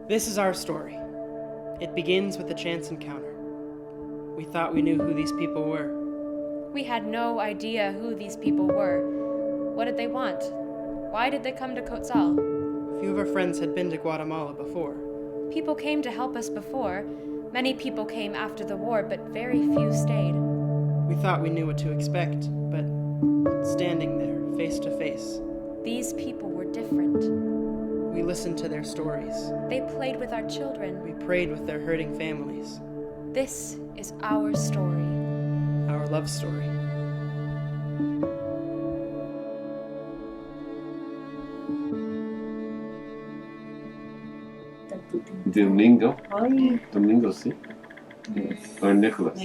This is our story. It begins with a chance encounter. We thought we knew who these people were. We had no idea who these people were. What did they want? Why did they come to Quetzal? A few of our friends had been to Guatemala before. People came to help us before. Many people came after the war, but very few stayed. We thought we knew what to expect, but standing there, face to face, these people were different. We listened to their stories. They played with our children. We prayed with their hurting families. This is our story. Our love story. Domingo? Domingo, sí? Or Nicholas?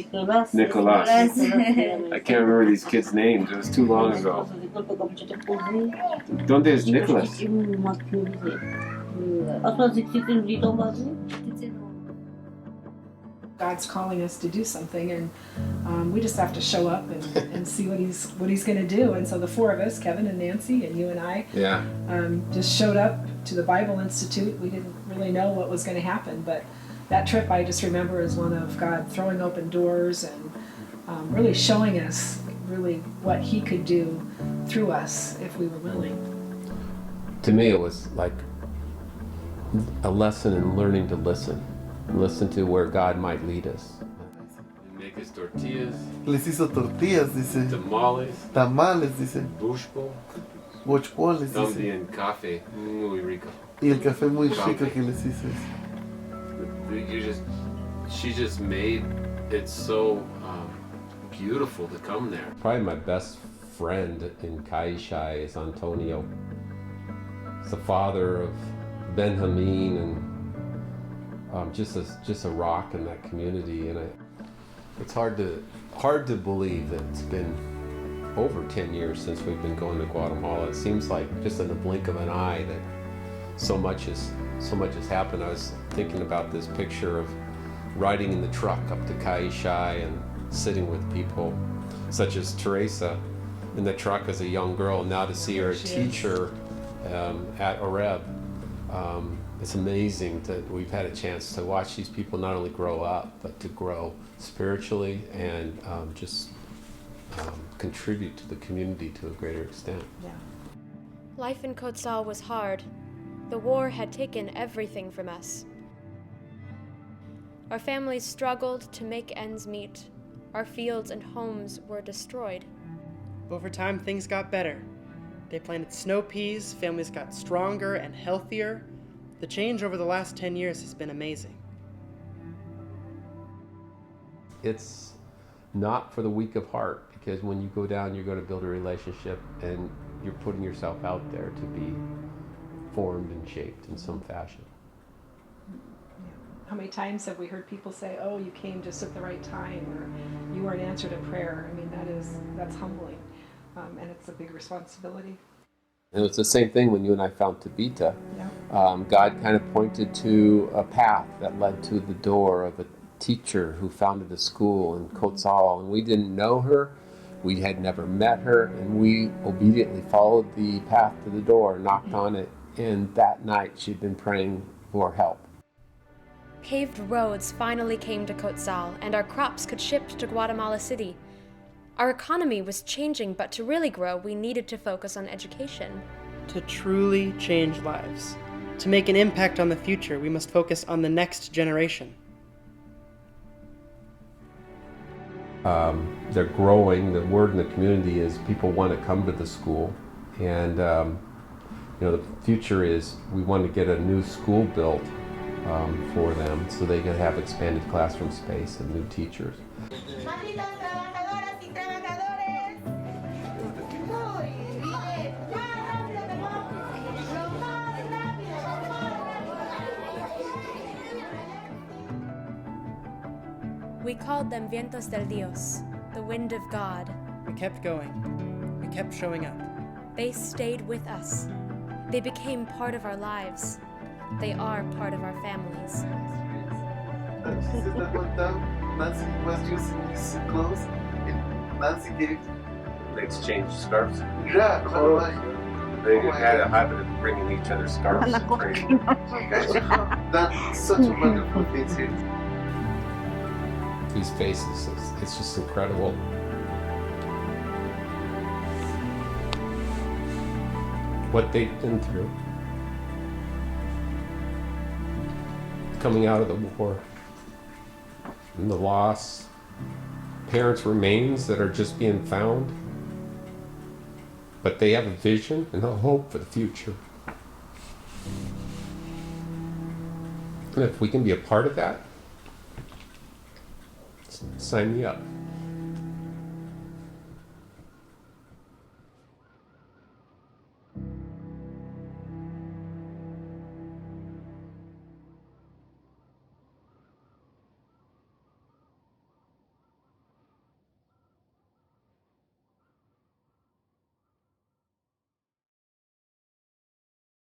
Nicolas. I can't remember these kids' names. It was too long ago. ¿Dónde es Nicholas? God's calling us to do something, and we just have to show up and see what he's going to do. And so the four of us, Kevin and Nancy and you and I, just showed up to the Bible Institute. We didn't really know what was going to happen, but that trip I just remember as one of God throwing open doors and really showing us really what he could do through us if we were willing. To me, it was like a lesson in learning to listen. Listen to where God might lead us. Make us tortillas. Les hizo tortillas, dice. Tamales. Tamales, dice. Bushpo. Bochpo, les dice. También café. Muy rico. Y el café muy rico que les hizo. She just made it so beautiful to come there. Probably my best friend in Kaishai is Antonio. He's the father of Benjamin and just a rock in that community, and it's hard to believe that it's been over 10 years since we've been going to Guatemala. It seems like just in the blink of an eye that so much has happened. I was thinking about this picture of riding in the truck up to Kaishai and sitting with people such as Teresa in the truck as a young girl, now to see her a teacher at Oreb. It's amazing that we've had a chance to watch these people not only grow up, but to grow spiritually and contribute to the community to a greater extent. Yeah. Life in Quetzal was hard. The war had taken everything from us. Our families struggled to make ends meet. Our fields and homes were destroyed. Over time, things got better. They planted snow peas, families got stronger and healthier. The change over the last 10 years has been amazing. It's not for the weak of heart, because when you go down, you're going to build a relationship and you're putting yourself out there to be formed and shaped in some fashion. How many times have we heard people say, "Oh, you came just at the right time," or "You were an answer to prayer"? I mean, that's humbling, and it's a big responsibility. And it was the same thing when you and I found Tabita. Yeah. God kind of pointed to a path that led to the door of a teacher who founded a school in Quetzal, and we didn't know her, we had never met her, and we obediently followed the path to the door, knocked on it, and that night she'd been praying for help. Paved roads finally came to Quetzal, and our crops could ship to Guatemala City. Our economy was changing, but to really grow, we needed to focus on education. To truly change lives, to make an impact on the future, we must focus on the next generation. They're growing. The word in the community is people want to come to the school, and the future is we want to get a new school built for them so they can have expanded classroom space and new teachers. We called them vientos del Dios, the wind of God. We kept going. We kept showing up. They stayed with us. They became part of our lives. They are part of our families. Nancy was using his clothes, and Nancy gave. They exchanged scarves. Yeah, They had a habit of bringing each other scarves and training. That's such a wonderful thing too. These faces, it's just incredible. What they've been through. Coming out of the war. And the loss. Parents' remains that are just being found. But they have a vision and a hope for the future. And if we can be a part of that, sign me up.